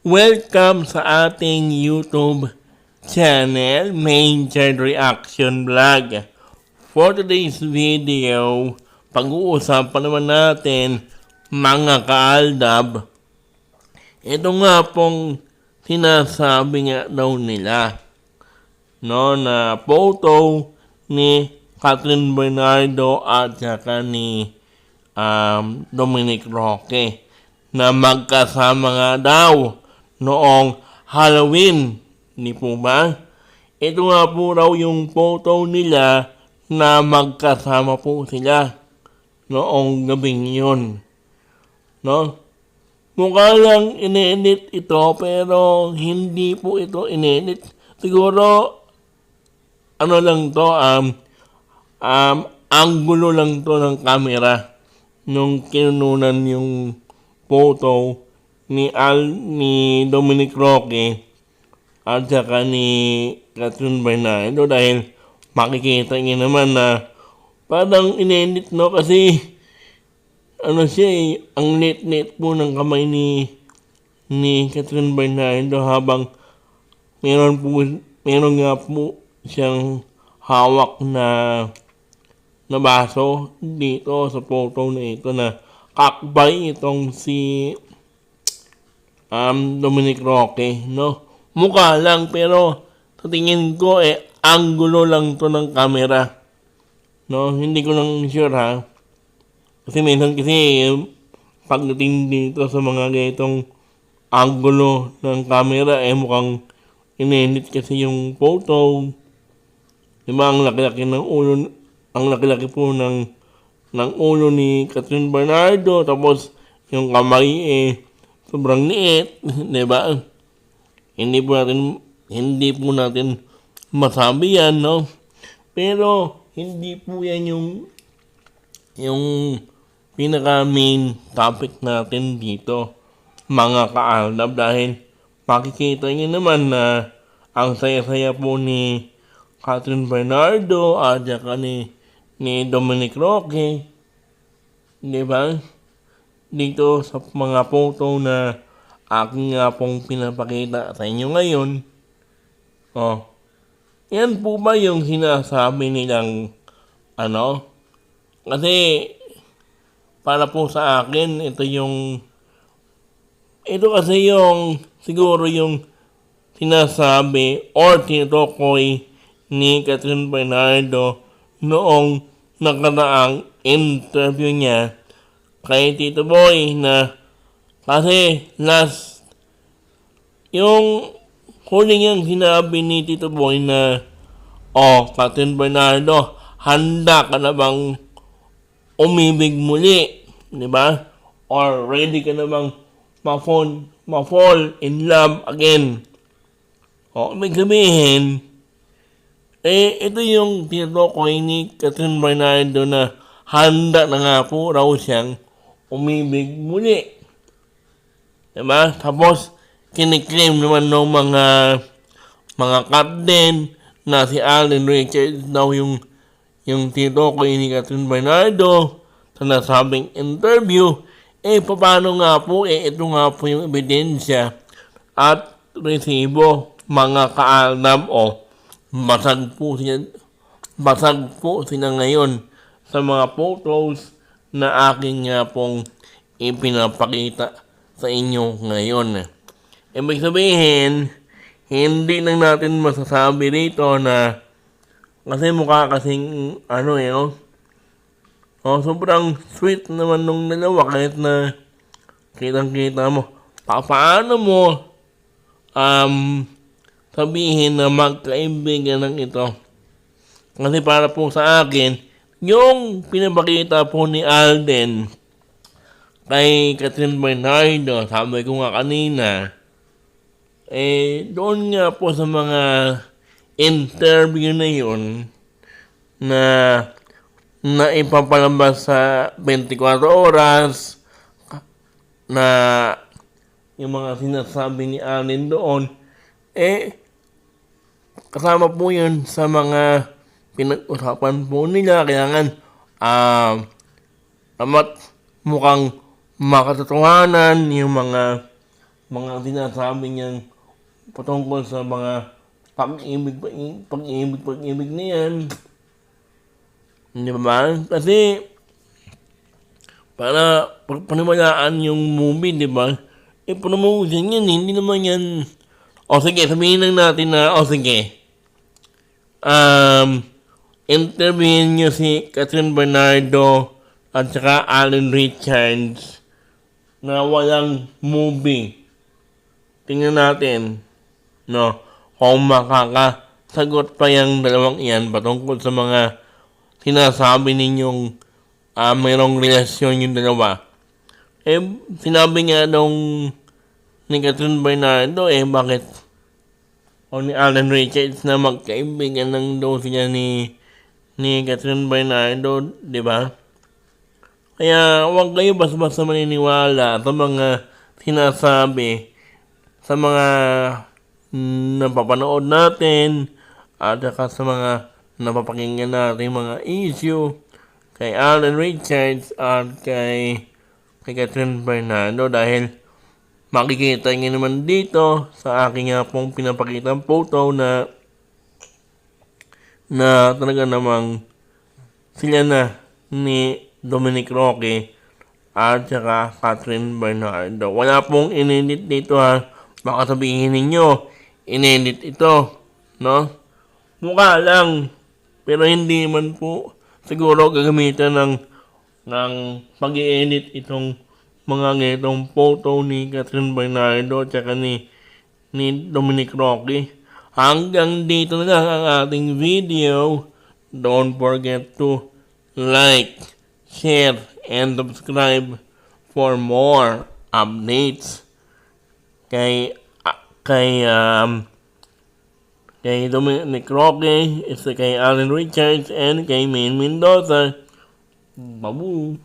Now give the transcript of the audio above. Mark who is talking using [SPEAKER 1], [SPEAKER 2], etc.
[SPEAKER 1] Welcome sa ating YouTube channel, Major Reaction Vlog. For today's video, pag-uusapan naman natin mga kaaldab. Ito nga pong sinasabi nga daw nila, no, na photo ni Catherine Bernardo at saka ni Dominic Roque na magkasama nga daw noong Halloween. Hindi po ba? Ito nga po raw yung photo nila na magkasama po sila noong gabing yun. No? Mukha lang in-edit ito pero hindi po ito in-edit. Siguro ano lang to, angulo lang to ng camera nung kinunan yung photo ni Dominic Roque at saka ni Catherine Bernardo, dahil makikita niyo naman na parang in-edit, no, kasi ano siya ang net po ng kamay ni Catherine Bernardo, habang meron nga po siyang hawak na baso dito sa photo na ito, na kakbay itong si Dominic Roque, no? Mukha lang pero sa tingin ko angulo lang to ng camera, no? Hindi ko lang sure, ha, kasi minsan kasi pagdating dito sa mga ganitong angulo ng camera mukhang inedit kasi yung photo. Diba, ang laki-laki ng ulo, ang laki-laki po ng ulo ni Catherine Bernardo, tapos yung kamay sobrang liit, diba? Hindi po natin masabi yan, no? Pero hindi po yan yung pinaka main topic natin dito, mga kaaldab, dahil makikita niyo naman na ang saya-saya po ni Catherine Bernardo at saka ni Dominic Roque, di ba? Dito sa mga photo na aking nga pong pinapakita sa inyo ngayon. Yan po ba yung sinasabi nilang ano? Kasi para po sa akin, ito kasi yung siguro yung sinasabi or tinutukoy ni Catherine Bernardo noong nakaraang interview niya kay Tito Boy, na kasi yung huli niyang sinabi ni Tito Boy na, Catherine Bernardo, handa ka na bang umibig muli, di ba? Or ready ka na bang ma-fall in love again? Ibig sabihin, ito yung tinutukoy ni Catherine Bernardo na handa na nga po raw siyang umibig muli. Diba? Tapos, kiniklaim naman ng mga captain na si Allen Richards daw yung tinutukoy ni Catherine Bernardo sa nasabing interview. Paano nga po, ito nga po yung ebidensya at resibo, mga kaaldab, basag po sila ngayon sa mga photos na aking nga pong ipinapakita sa inyo ngayon. Ibig sabihin, hindi lang natin masasabi rito na kasi mukha kasing sobrang sweet naman nung dalawa, kahit na kitang-kita mo. Paano mo sabihin na magkaibigan ng ito? Kasi para po sa akin, yung pinapakita po ni Alden kay Catherine Bernardo, sabi ko nga kanina, doon nga po sa mga interview na yun na ipapalabas sa 24 oras, na yung mga sinasabi ni Alden doon, kasama po yun sa mga pinag-usapan po nila. Kailangan mukhang makatotohanan yung mga mga sinasabi niyang patungkol sa mga pag-ibig na yan. Di ba? Kasi, para paniwalaan yung movie, di ba? Promotion yan, hindi naman yan. O sige, sabihin lang natin na, sige. Interviewin nyo si Catherine Bernardo at saka Alan Richards na walang movie. Tingnan natin, no, kung makakasagot pa yung dalawang iyan patungkol sa mga sinasabi ninyong mayroong relasyon yung dalawa. Sinabi nga nung ni Catherine Bernardo, bakit o ni Alan Richards na magkaibigan ng daw sila ni Catherine Bernardo, di ba? Kaya huwag kayo basta-basta maniniwala sa mga sinasabi sa mga napapanood natin at saka sa mga napapakinggan natin mga issue kay Alan Richards at kay Catherine Bernardo dahil makikita nyo naman dito sa aking pong pinapakitang photo na talaga namang sila na ni Dominic Roque at saka Catherine Bernardo. Wala pong inedit dito ha. Baka sabihin ninyo, inedit ito, no? Mukha lang. Pero hindi man po siguro gagamitan ng pag-i-edit itong mga ganitong photo ni Catherine Bernardo at saka ni Dominic Roque. Hanggang dito na lang ang ating video. Don't forget to like, share, and subscribe for more updates kay Dominic Roque, kay Alan Richards, and kay Maine Mendoza. Babu!